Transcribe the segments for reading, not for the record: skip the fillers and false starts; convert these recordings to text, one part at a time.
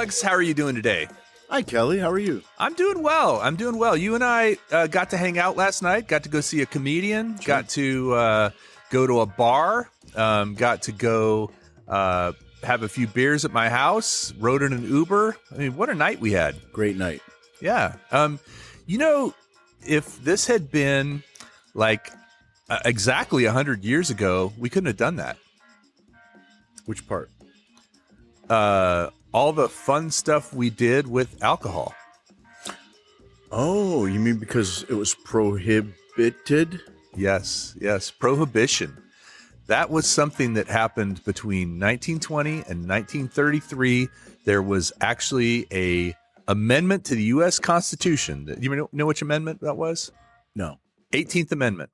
Alex. How are you doing today? Hi, Kelly. How are you? I'm doing well. You and I got to hang out last night, got to go see a comedian, got to go to a bar, got to go have a few beers at my house, rode in an Uber. I mean, what a night we had. Great night. Yeah. If this had been like exactly 100 years ago, we couldn't have done that. Which part? All the fun stuff we did with alcohol. Oh, you mean because it was prohibited? Yes. Prohibition. That was something that happened between 1920 and 1933. There was actually a amendment to the U.S. Constitution. You know which amendment that was? No. 18th Amendment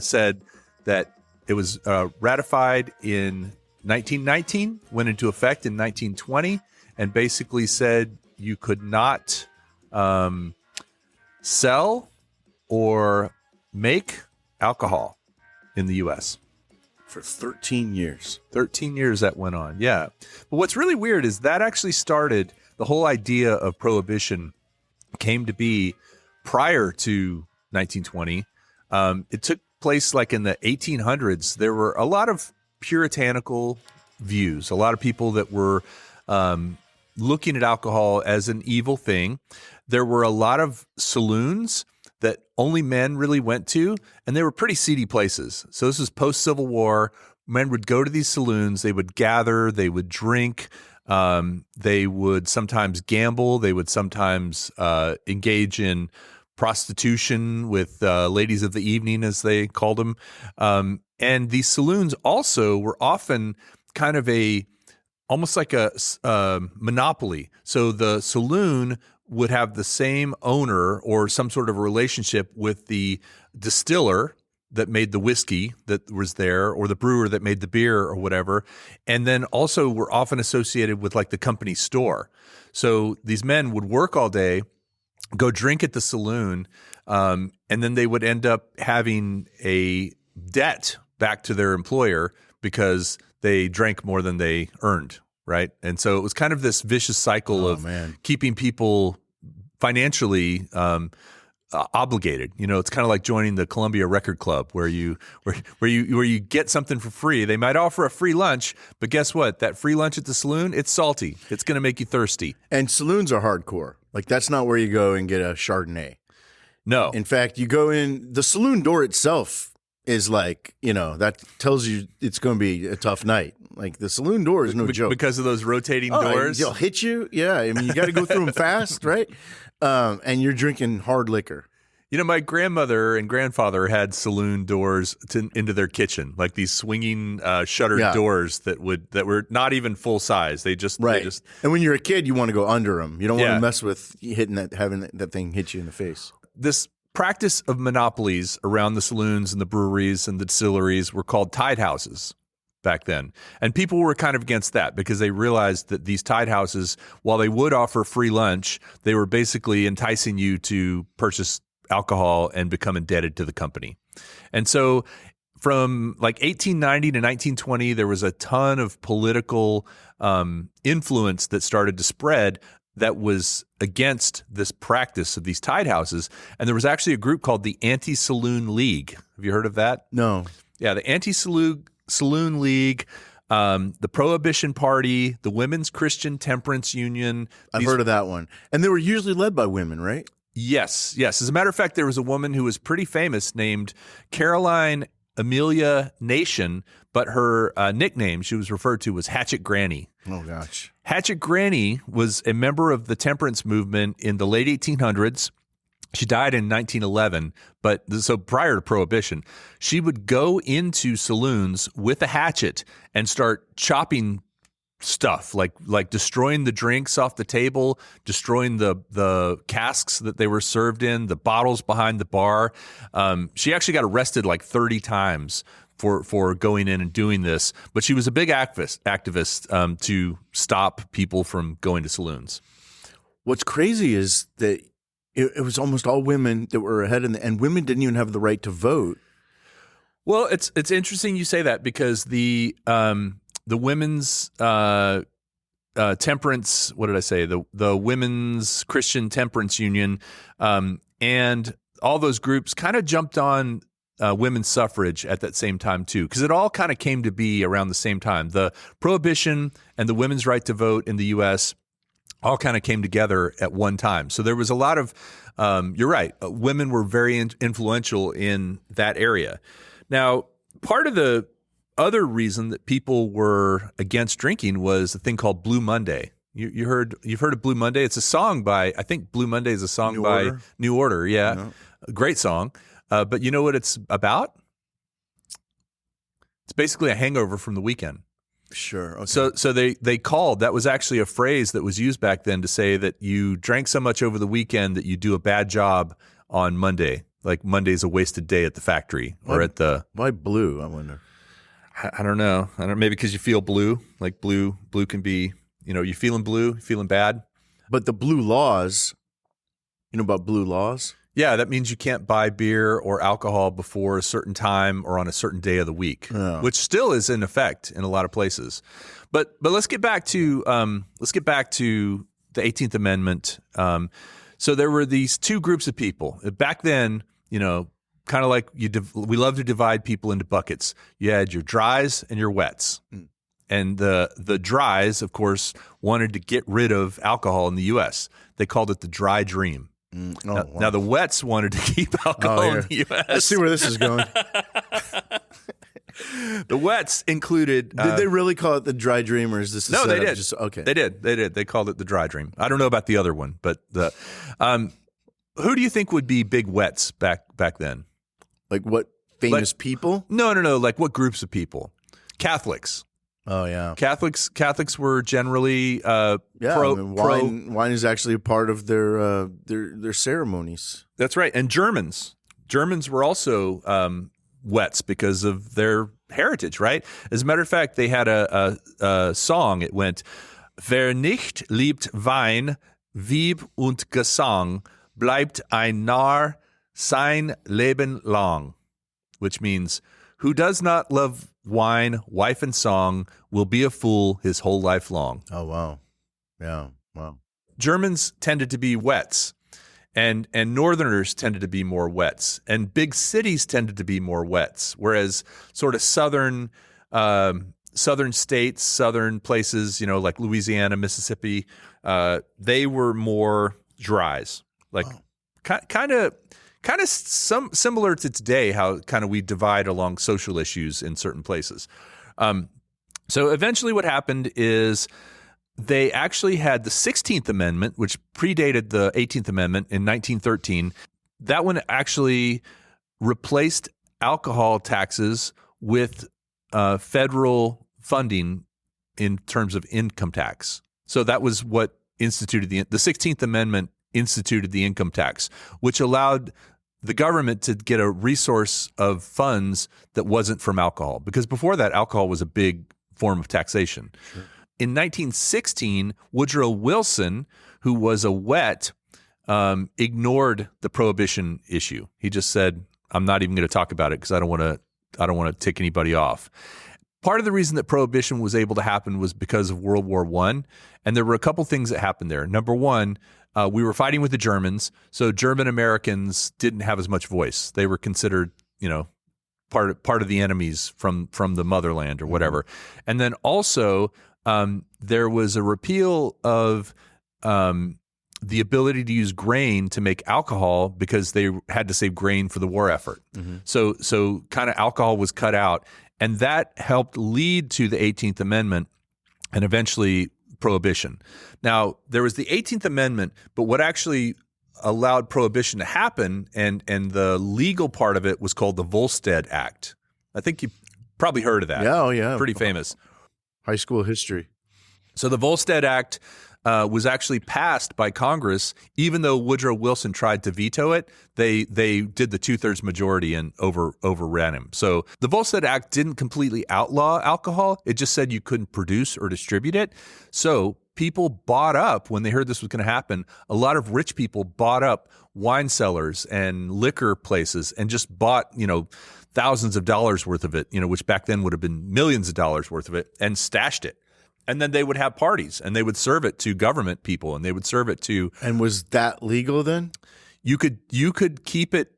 said that it was ratified in 1919, went into effect in 1920, and basically said you could not sell or make alcohol in the U.S. For 13 years. 13 years that went on, yeah. But what's really weird is that actually started, the whole idea of prohibition came to be prior to 1920. It took place like in the 1800s. There were a lot of puritanical views, a lot of people that were looking at alcohol as an evil thing. There were a lot of saloons that only men really went to, and they were pretty seedy places. So this was post-Civil War. Men would go to these saloons, they would gather, they would drink, they would sometimes gamble, they would sometimes engage in prostitution with ladies of the evening, as they called them. And these saloons also were often kind of almost like a monopoly. So the saloon would have the same owner or some sort of relationship with the distiller that made the whiskey that was there, or the brewer that made the beer or whatever. And then also were often associated with like the company store. So these men would work all day, go drink at the saloon, and then they would end up having a debt back to their employer because they drank more than they earned, right? And so it was kind of this vicious cycle of keeping people financially obligated. You know, it's kind of like joining the Columbia Record Club, where you get something for free. They might offer a free lunch, but guess what? That free lunch at the saloon, it's salty. It's going to make you thirsty. And saloons are hardcore. Like, that's not where you go and get a Chardonnay. No. In fact, you go in, the saloon door itself is like, that tells you it's going to be a tough night. Like, the saloon door is no joke. Because of those rotating doors? They'll hit you. Yeah. I mean, you got to go through them fast, right? And you're drinking hard liquor. You know, my grandmother and grandfather had saloon doors into their kitchen, like these swinging shuttered doors that were not even full size. They just. And when you're a kid, you want to go under them. You don't want to mess with having that thing hit you in the face. This practice of monopolies around the saloons and the breweries and the distilleries were called tide houses back then. And people were kind of against that because they realized that these tide houses, while they would offer free lunch, they were basically enticing you to purchase alcohol and become indebted to the company. And so from like 1890 to 1920, there was a ton of political influence that started to spread that was against this practice of these tide houses. And there was actually a group called the Anti-Saloon League. Have you heard of that? No. Yeah, the Anti-Saloon League, the Prohibition Party, the Women's Christian Temperance Union. I've heard of that one. And they were usually led by women, right? Yes. As a matter of fact, there was a woman who was pretty famous named Caroline Amelia Nation, but her nickname she was referred to was Hatchet Granny. Oh, gosh. Hatchet Granny was a member of the temperance movement in the late 1800s. She died in 1911, but so prior to Prohibition, she would go into saloons with a hatchet and start chopping stuff, like destroying the drinks off the table, destroying the casks that they were served in, the bottles behind the bar. She actually got arrested like 30 times for going in and doing this, but she was a big activist to stop people from going to saloons. What's crazy is that it was almost all women that were ahead, and women didn't even have the right to vote. Well, it's interesting you say that because the women's temperance. What did I say? The Women's Christian Temperance Union, and all those groups kind of jumped on women's suffrage at that same time too, because it all kind of came to be around the same time. The Prohibition and the women's right to vote in the U.S. all kind of came together at one time. So there was a lot of, you're right, women were very influential in that area. Now, part of the other reason that people were against drinking was a thing called Blue Monday. You've heard of Blue Monday? It's a song by, I think Blue Monday is a song by New Order. Yeah, no. A great song. But you know what it's about? It's basically a hangover from the weekend. Sure. Okay. So they called, that was actually a phrase that was used back then to say that you drank so much over the weekend that you do a bad job on Monday. Like Monday's a wasted day at the factory or at the. Why blue? I wonder. I don't know. Maybe because you feel blue. Like blue can be, you feeling blue, feeling bad. But the blue laws, you know about blue laws? Yeah, that means you can't buy beer or alcohol before a certain time or on a certain day of the week, which still is in effect in a lot of places. But let's get back to the 18th Amendment. So there were these two groups of people back then. Kind of like we love to divide people into buckets. You had your dries and your wets, and the dries, of course, wanted to get rid of alcohol in the U.S. They called it the dry dream. Now the wets wanted to keep alcohol in the U.S. Let's see where this is going. The wets included. Did they really call it the dry dream, or is this? No, they did. Okay, they did. They called it the dry dream. I don't know about the other one, but who do you think would be big wets back then? Like what famous people? No. Like what groups of people? Catholics. Oh yeah, Catholics were generally wine is actually a part of their ceremonies. That's right, and Germans were also wets because of their heritage, right? As a matter of fact, they had a song. It went, "Wer nicht liebt Wein, Weib und Gesang, bleibt ein Narr sein Leben lang," which means, who does not love wine, wife, and song will be a fool his whole life long. Oh, wow. Yeah, wow. Germans tended to be wets, and Northerners tended to be more wets, and big cities tended to be more wets, whereas sort of southern states, southern places, like Louisiana, Mississippi, they were more dries. Like kind of similar to today, how kind of we divide along social issues in certain places. So eventually what happened is they actually had the 16th Amendment, which predated the 18th Amendment in 1913. That one actually replaced alcohol taxes with federal funding in terms of income tax. So that was what instituted the 16th Amendment instituted the income tax, which allowed the government to get a resource of funds that wasn't from alcohol, because before that, alcohol was a big form of taxation. Sure. In 1916, Woodrow Wilson, who was a wet, ignored the prohibition issue. He just said, "I'm not even going to talk about it because I don't want to tick anybody off." Part of the reason that prohibition was able to happen was because of World War I, and there were a couple things that happened there. Number one, we were fighting with the Germans, so German Americans didn't have as much voice. They were considered, part of the enemies from the motherland or whatever. And then also, there was a repeal of the ability to use grain to make alcohol because they had to save grain for the war effort. Mm-hmm. So kind of alcohol was cut out, and that helped lead to the 18th Amendment and eventually prohibition. Now, there was the 18th Amendment, but what actually allowed prohibition to happen and the legal part of it was called the Volstead Act. I think you probably heard of that. Yeah, oh yeah. Pretty famous. High school history. So the Volstead Act was actually passed by Congress, even though Woodrow Wilson tried to veto it. They did the 2/3 majority and overran him. So the Volstead Act didn't completely outlaw alcohol. It just said you couldn't produce or distribute it. So people bought up, when they heard this was going to happen, a lot of rich people bought up wine cellars and liquor places and just bought, thousands of dollars worth of it, which back then would have been millions of dollars worth of it, and stashed it. And then they would have parties, and they would serve it to government people, and they would serve it to. And was that legal then? You could keep it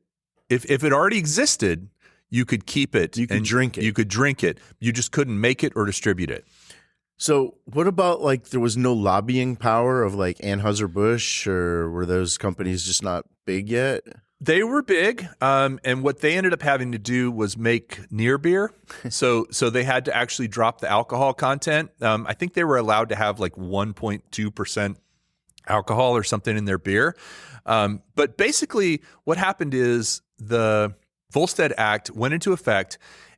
if it already existed. You could keep it. You could drink it. You could drink it. You just couldn't make it or distribute it. So what about like there was no lobbying power of like Anheuser-Busch, or were those companies just not big yet? They were big, and what they ended up having to do was make near beer. So they had to actually drop the alcohol content. I think they were allowed to have like 1.2% alcohol or something in their beer. But basically what happened is the Volstead Act went into effect,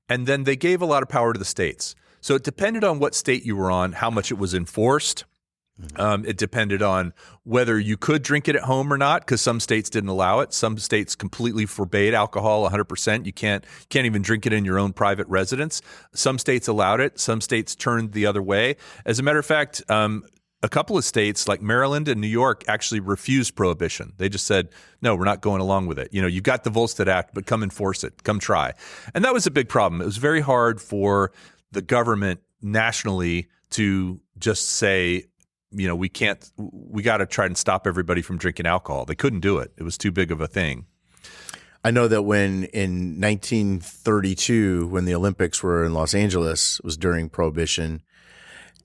and then they gave a lot of power to the states. So it depended on what state you were on, how much it was enforced. It depended on whether you could drink it at home or not, because some states didn't allow it. Some states completely forbade alcohol 100%. You can't even drink it in your own private residence. Some states allowed it. Some states turned the other way. As a matter of fact, a couple of states like Maryland and New York actually refused prohibition. They just said, no, we're not going along with it. You know, you got the Volstead Act, but come enforce it. Come try. And that was a big problem. It was very hard for the government nationally to just say, you know, we got to try and stop everybody from drinking alcohol. They couldn't do it. It was too big of a thing. I know that when in 1932, when the Olympics were in Los Angeles, it was during Prohibition,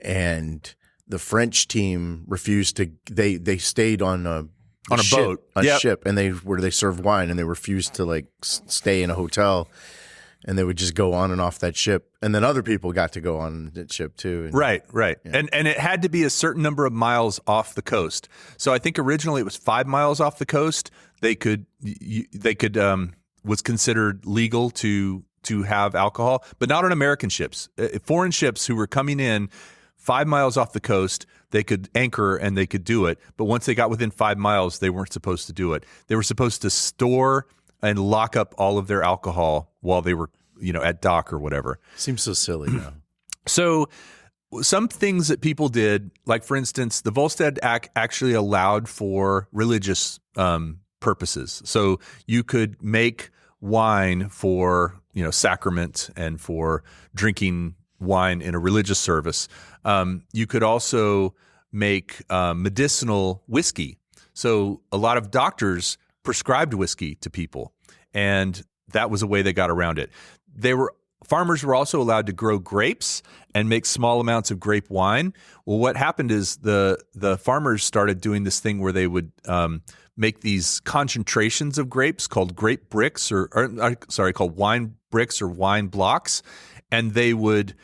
and the French team refused to. They stayed on a boat, ship, and they served wine, and they refused to like stay in a hotel. And they would just go on and off that ship. And then other people got to go on that ship too. Right. Yeah. And it had to be a certain number of miles off the coast. So I think originally it was 5 miles off the coast. They could was considered legal to have alcohol, but not on American ships. Foreign ships who were coming in 5 miles off the coast, they could anchor and they could do it. But once they got within 5 miles, they weren't supposed to do it. They were supposed to store and lock up all of their alcohol while they were, you know, at dock or whatever. Seems so silly now. So some things that people did, like for instance, the Volstead Act actually allowed for religious purposes. So you could make wine for, you know, sacrament and for drinking wine in a religious service. You could also make medicinal whiskey. So a lot of doctors prescribed whiskey to people, and that was a way they got around it. Farmers were also allowed to grow grapes and make small amounts of grape wine. Well, what happened is the farmers started doing this thing where they would make these concentrations of grapes called grape bricks, called wine bricks or wine blocks, and they would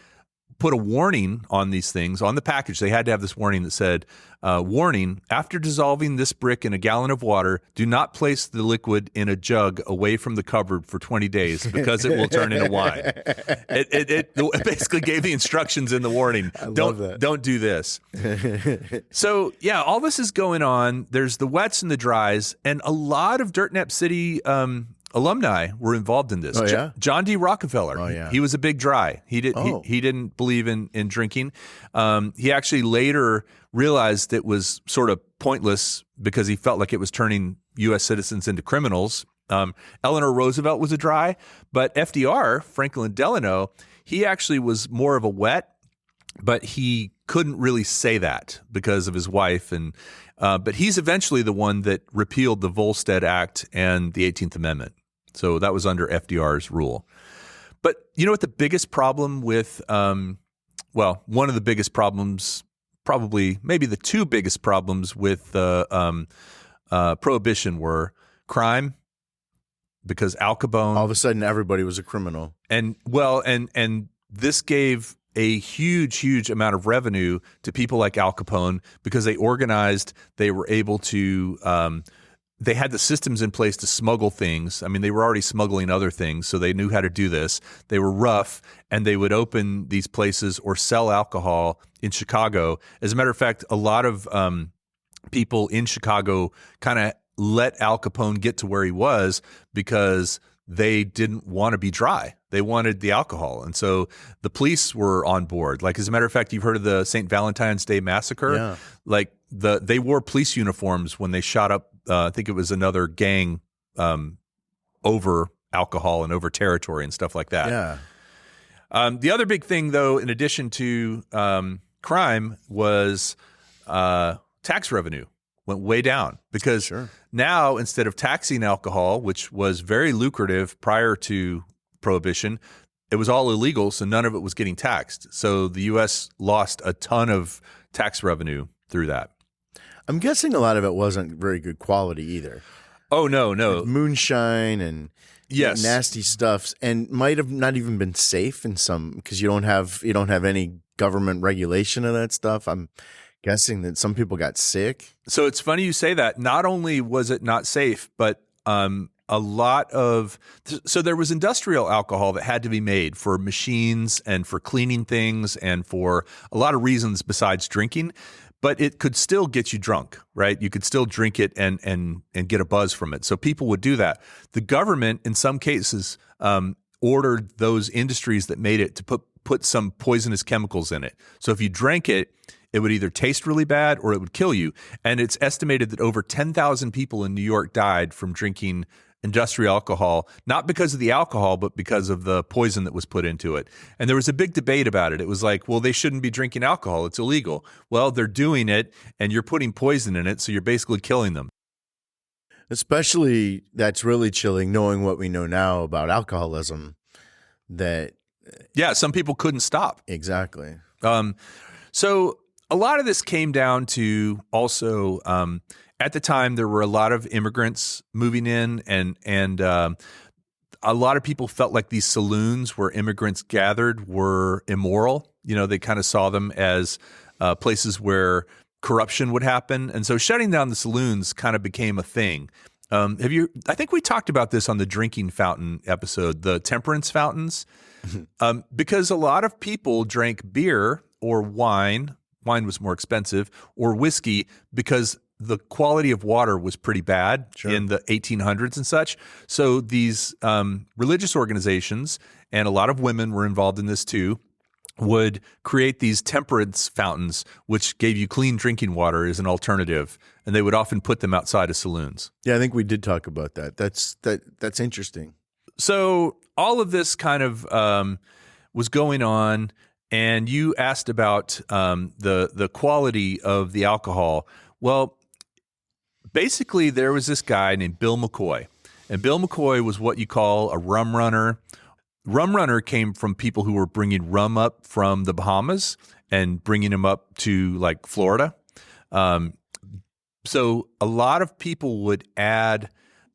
put a warning on these things on the package. They had to have this warning that said, warning, after dissolving this brick in a gallon of water, do not place the liquid in a jug away from the cupboard for 20 days because it will turn into wine. It basically gave the instructions in the warning. Don't do this. So yeah, all this is going on. There's the wets and the dries, and a lot of Dirt Nap City alumni were involved in this. Oh, yeah? John D. Rockefeller. Oh, yeah. He was a big dry. He didn't believe in drinking. He actually later realized it was sort of pointless because he felt like it was turning U.S. citizens into criminals. Eleanor Roosevelt was a dry, but FDR, Franklin Delano, he actually was more of a wet, but he couldn't really say that because of his wife. But he's eventually the one that repealed the Volstead Act and the 18th Amendment. So that was under FDR's rule. But you know what the biggest problem with, one of the biggest problems, probably maybe the two biggest problems with Prohibition were crime, because Al Capone. All of a sudden, everybody was a criminal. And this gave a huge amount of revenue to people like Al Capone because they organized, they were able to, they had the systems in place to smuggle things. I mean, they were already smuggling other things, so they knew how to do this. They were rough, and they would open these places or sell alcohol in Chicago. As a matter of fact, a lot of people in Chicago kind of let Al Capone get to where he was because they didn't want to be dry. They wanted the alcohol. And so the police were on board. Like, as a matter of fact, you've heard of the St. Valentine's Day Massacre? Yeah. Like, they wore police uniforms when they shot up, I think it was another gang over alcohol and over territory and stuff like that. Yeah. The other big thing, though, in addition to crime was tax revenue went way down because now instead of taxing alcohol, which was very lucrative prior to Prohibition, it was all illegal, so none of it was getting taxed. So the U.S. lost a ton of tax revenue through that. I'm guessing a lot of it wasn't very good quality either. Oh, no. Like moonshine and nasty stuffs, and might have not even been safe in some, because you don't have any government regulation of that stuff. I'm guessing that some people got sick. So it's funny you say that. Not only was it not safe, but a lot of so there was industrial alcohol that had to be made for machines and for cleaning things and for a lot of reasons besides drinking. But it could still get you drunk, right? You could still drink it and get a buzz from it. So people would do that. The government, in some cases, ordered those industries that made it to put some poisonous chemicals in it. So if you drank it, it would either taste really bad or it would kill you. And it's estimated that over 10,000 people in New York died from drinking industrial alcohol, not because of the alcohol, but because of the poison that was put into it. And there was a big debate about it. It was like, well, they shouldn't be drinking alcohol. It's illegal. Well, they're doing it and you're putting poison in it, so you're basically killing them. Especially, that's really chilling knowing what we know now about alcoholism. That some people couldn't stop. Exactly. So a lot of this came down to also at the time, there were a lot of immigrants moving in, and a lot of people felt like these saloons where immigrants gathered were immoral. You know, they kind of saw them as places where corruption would happen. And so shutting down the saloons kind of became a thing. I think we talked about this on the drinking fountain episode, the temperance fountains, because a lot of people drank beer or wine. Wine was more expensive, or whiskey, because the quality of water was pretty bad in the 1800s and such. So these religious organizations, and a lot of women were involved in this too, would create these temperance fountains, which gave you clean drinking water as an alternative. And they would often put them outside of saloons. Yeah, I think we did talk about that. That's interesting. So all of this kind of was going on. And you asked about the quality of the alcohol. Well, basically, there was this guy named Bill McCoy. And Bill McCoy was what you call a rum runner. Rum runner came from people who were bringing rum up from the Bahamas and bringing them up to like Florida. So a lot of people would add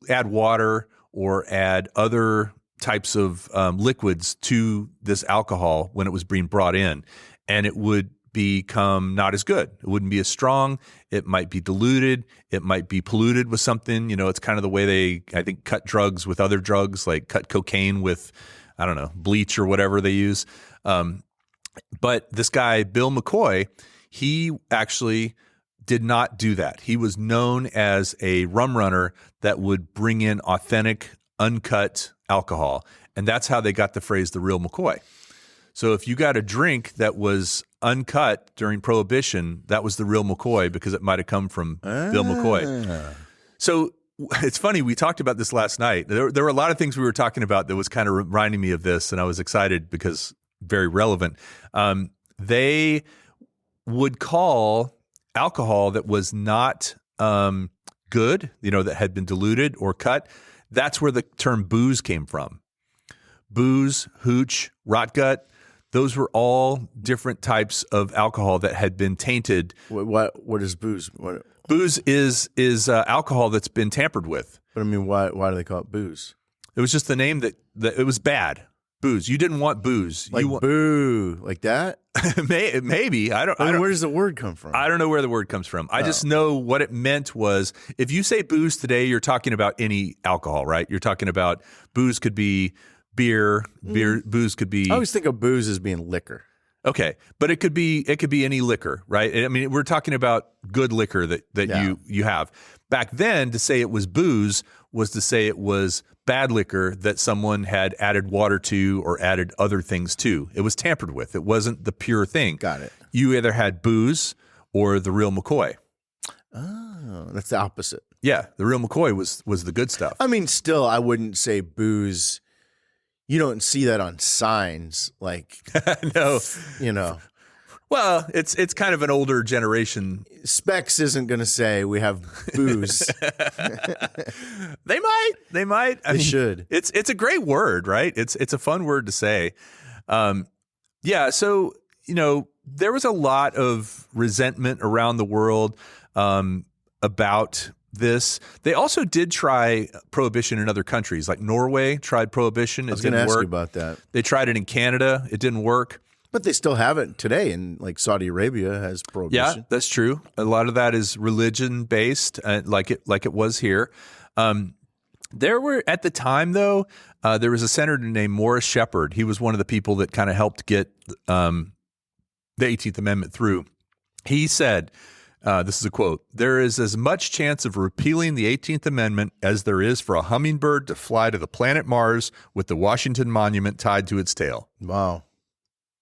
water or add other types of liquids to this alcohol when it was being brought in, and it would become not as good. It wouldn't be as strong. It might be diluted. It might be polluted with something. You know, it's kind of the way they, I think, cut drugs with other drugs, like cut cocaine with, I don't know, bleach or whatever they use. But this guy, Bill McCoy, he actually did not do that. He was known as a rum runner that would bring in authentic, uncut alcohol. And that's how they got the phrase the real McCoy. So if you got a drink that was uncut during Prohibition, that was the real McCoy because it might have come from Bill McCoy. So it's funny, we talked about this last night. There were a lot of things we were talking about that was kind of reminding me of this, and I was excited because very relevant. They would call alcohol that was not good, you know, that had been diluted or cut. That's where the term booze came from. Booze, hooch, rot gut, those were all different types of alcohol that had been tainted. What is booze? Booze is alcohol that's been tampered with. But I mean, why do they call it booze? It was just the name that it was bad. Booze. You didn't want booze. Like boo, like that? Maybe. I don't. Where does the word come from? I don't know where the word comes from. I just know what it meant was, if you say booze today, you're talking about any alcohol, right? You're talking about booze could be beer. Booze could be. I always think of booze as being liquor. Okay, but it could be any liquor, right? I mean, we're talking about good liquor that you have. Back then, to say it was booze was to say it was bad liquor that someone had added water to or added other things to. It was tampered with. It wasn't the pure thing. Got it. You either had booze or the real McCoy. Oh, that's the opposite. Yeah, the real McCoy was the good stuff. I mean, still, I wouldn't say booze. You don't see that on signs, like no, you know. Well, it's kind of an older generation. Specs isn't going to say we have booze. They might. They should. It's a great word, right? It's a fun word to say. Yeah. So, there was a lot of resentment around the world about this. They also did try prohibition in other countries, like Norway tried prohibition. I was going to ask you about that. They tried it in Canada. It didn't work. But they still have it today, and like Saudi Arabia has prohibition. Yeah, that's true. A lot of that is religion based, like it was here. There were at the time, though, there was a senator named Morris Shepherd. He was one of the people that kind of helped get the 18th Amendment through. He said, this is a quote, "There is as much chance of repealing the 18th Amendment as there is for a hummingbird to fly to the planet Mars with the Washington Monument tied to its tail." Wow.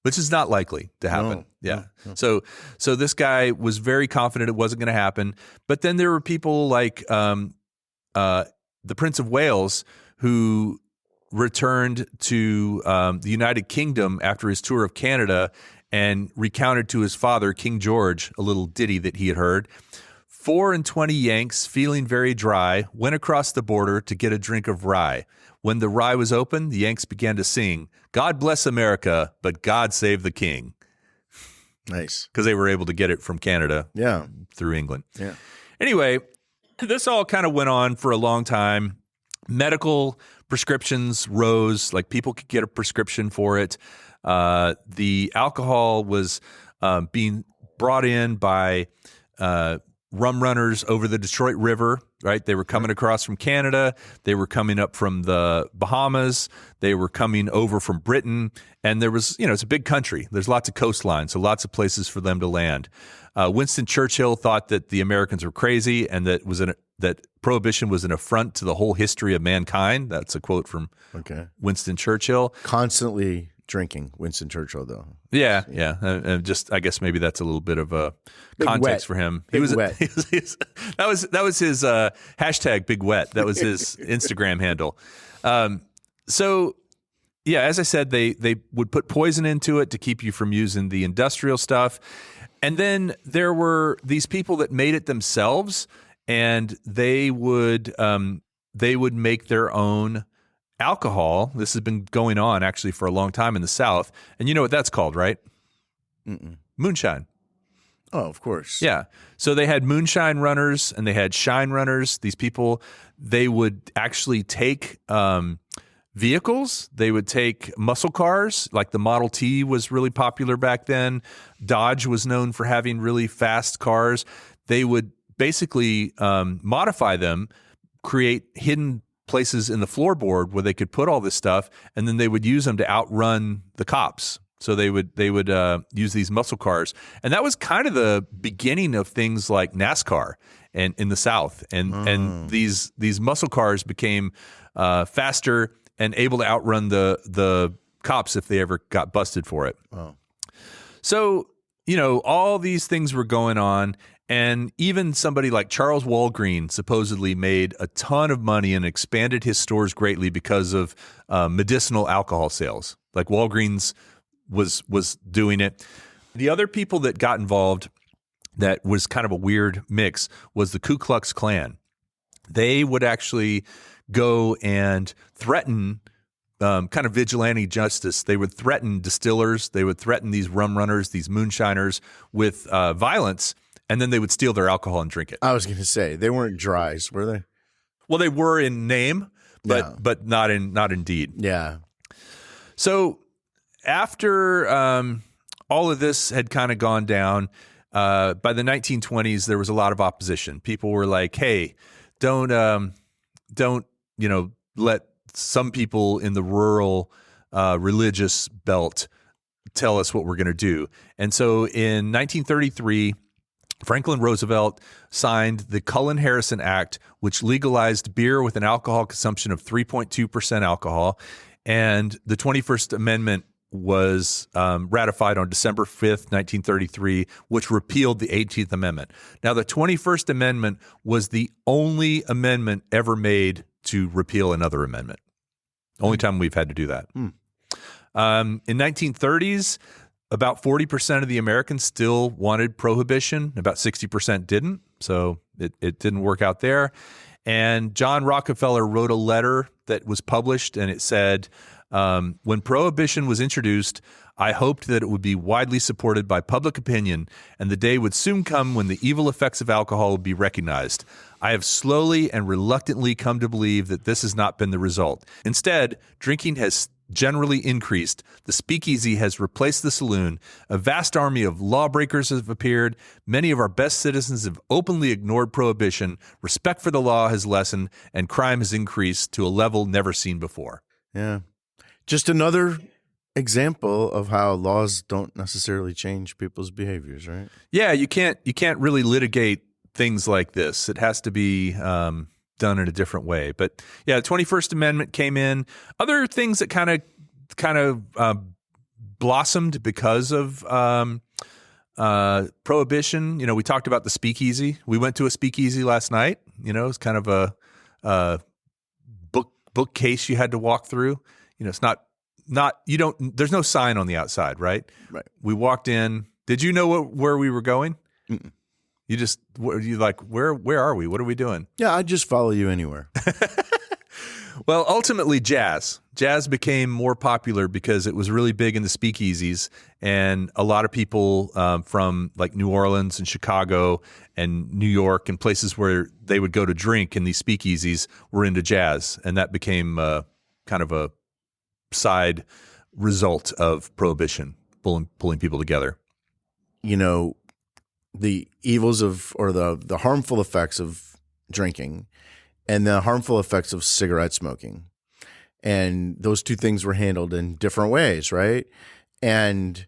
Which is not likely to happen. No. So this guy was very confident it wasn't going to happen. But then there were people like the Prince of Wales, who returned to the United Kingdom after his tour of Canada and recounted to his father, King George, a little ditty that he had heard. 24 Yanks, feeling very dry, went across the border to get a drink of rye. When the rye was open, the Yanks began to sing, "God bless America, but God save the King." Nice. Because they were able to get it from Canada through England. Yeah. Anyway, this all kind of went on for a long time. Medical prescriptions rose, like people could get a prescription for it. The alcohol was being brought in by rum runners over the Detroit River, right? They were coming across from Canada. They were coming up from the Bahamas. They were coming over from Britain. And there was, it's a big country. There's lots of coastline, so lots of places for them to land. Winston Churchill thought that the Americans were crazy and that prohibition was an affront to the whole history of mankind. That's a quote from Winston Churchill. Constantly drinking, Winston Churchill, though. Yeah. I guess maybe that's a little bit of a context for him. Big wet. That was his hashtag Big Wet. That was his Instagram handle. So, as I said, they would put poison into it to keep you from using the industrial stuff. And then there were these people that made it themselves, and they would make their own alcohol. This has been going on actually for a long time in the South. And you know what that's called, right? Mm-mm. Moonshine. Oh, of course. Yeah. So they had moonshine runners and they had shine runners. These people, they would actually take vehicles. They would take muscle cars, like the Model T was really popular back then. Dodge was known for having really fast cars. They would basically modify them, create hidden places in the floorboard where they could put all this stuff, and then they would use them to outrun the cops. So they would use these muscle cars, and that was kind of the beginning of things like NASCAR and in the South. And these muscle cars became faster and able to outrun the cops if they ever got busted for it. Oh. So all these things were going on. And even somebody like Charles Walgreen supposedly made a ton of money and expanded his stores greatly because of medicinal alcohol sales. Like Walgreens was doing it. The other people that got involved that was kind of a weird mix was the Ku Klux Klan. They would actually go and threaten kind of vigilante justice. They would threaten distillers. They would threaten these rum runners, these moonshiners with violence. And then they would steal their alcohol and drink it. I was going to say, they weren't dries, were they? Well, they were in name, but not in deed. Yeah. So after all of this had kind of gone down, by the 1920s, there was a lot of opposition. People were like, "Hey, don't let some people in the rural religious belt tell us what we're going to do." And so in 1933. Franklin Roosevelt signed the Cullen-Harrison Act, which legalized beer with an alcohol consumption of 3.2% alcohol. And the 21st Amendment was ratified on December 5th, 1933, which repealed the 18th Amendment. Now, the 21st Amendment was the only amendment ever made to repeal another amendment. Only time we've had to do that. In 1930s, about 40% of the Americans still wanted prohibition. About 60% didn't. So it didn't work out there. And John Rockefeller wrote a letter that was published, and it said, when prohibition was introduced, I hoped that it would be widely supported by public opinion, and the day would soon come when the evil effects of alcohol would be recognized. I have slowly and reluctantly come to believe that this has not been the result. Instead, drinking has generally increased. The speakeasy has replaced the saloon. A vast army of lawbreakers have appeared. Many of our best citizens have openly ignored prohibition. Respect for the law has lessened, and crime has increased to a level never seen before. Yeah. Just another example of how laws don't necessarily change people's behaviors, right? Yeah, you can't really litigate things like this. It has to be done in a different way. But yeah, the 21st Amendment came in. Other things that kind of blossomed because of prohibition. You know, we talked about the speakeasy. We went to a speakeasy last night. You know, it's kind of a bookcase you had to walk through. You know, it's not you don't. There's no sign on the outside, right? Right. We walked in. Did you know where we were going? Mm-mm. You like, where are we? What are we doing? Yeah, I'd just follow you anywhere. Well, ultimately, jazz became more popular because it was really big in the speakeasies, and a lot of people from like New Orleans and Chicago and New York and places where they would go to drink in these speakeasies were into jazz, and that became kind of a side result of prohibition, pulling people together. You know, the evils of, or the harmful effects of drinking and the harmful effects of cigarette smoking. And those two things were handled in different ways, right? And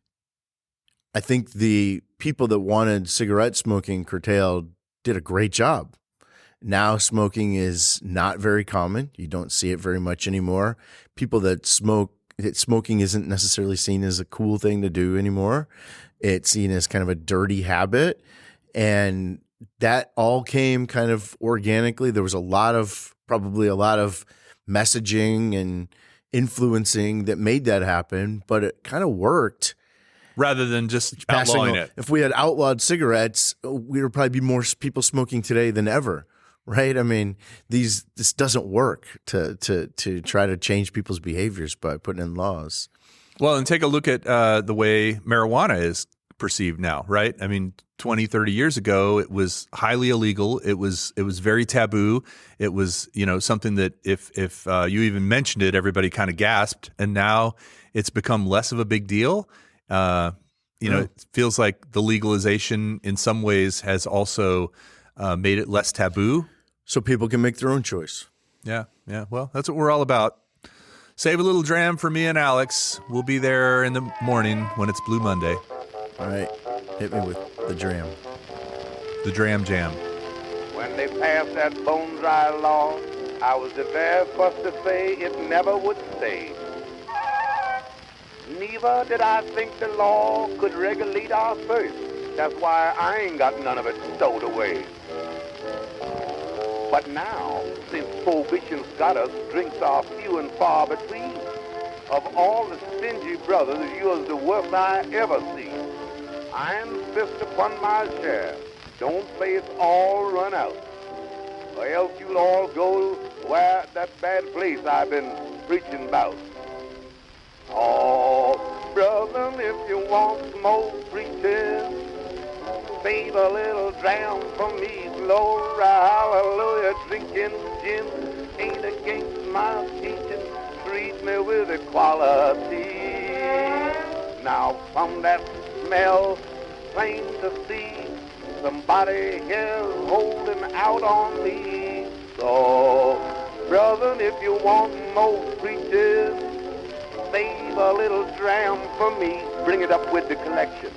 I think the people that wanted cigarette smoking curtailed did a great job. Now smoking is not very common. You don't see it very much anymore. People that smoking isn't necessarily seen as a cool thing to do anymore. It's seen as kind of a dirty habit. And that all came kind of organically. There was probably a lot of messaging and influencing that made that happen, but it kind of worked. Rather than just outlawing it. If we had outlawed cigarettes, we would probably be more people smoking today than ever. Right? I mean, this doesn't work to try to change people's behaviors by putting in laws. Well, and take a look at the way marijuana is perceived now, right? I mean, 20, 30 years ago, it was highly illegal. It was very taboo. It was, you know, something that if you even mentioned it, everybody kind of gasped. And now it's become less of a big deal. It feels like the legalization in some ways has also made it less taboo. So people can make their own choice. Yeah. Well, that's what we're all about. Save a little dram for me and Alex. We'll be there in the morning when it's Blue Monday. All right. Hit me with the dram. The dram jam. When they passed that bone dry law, I was the very first to say it never would stay. Neither did I think the law could regulate our thirst. That's why I ain't got none of it stowed away. But now, since prohibition's got us, drinks are few and far between. Of all the stingy brothers, yours the worst I ever see. I insist upon my share. Don't play it's all run out. Or else you'll all go where that bad place I've been preaching about. Oh, brother, if you want smoke preaching, save a little dram for me, glory, hallelujah. Drinking gin ain't against my teaching. Treat me with equality. Now from that smell, plain to see, somebody here's holding out on me. So, brother, if you want more preachers, save a little dram for me. Bring it up with the collection.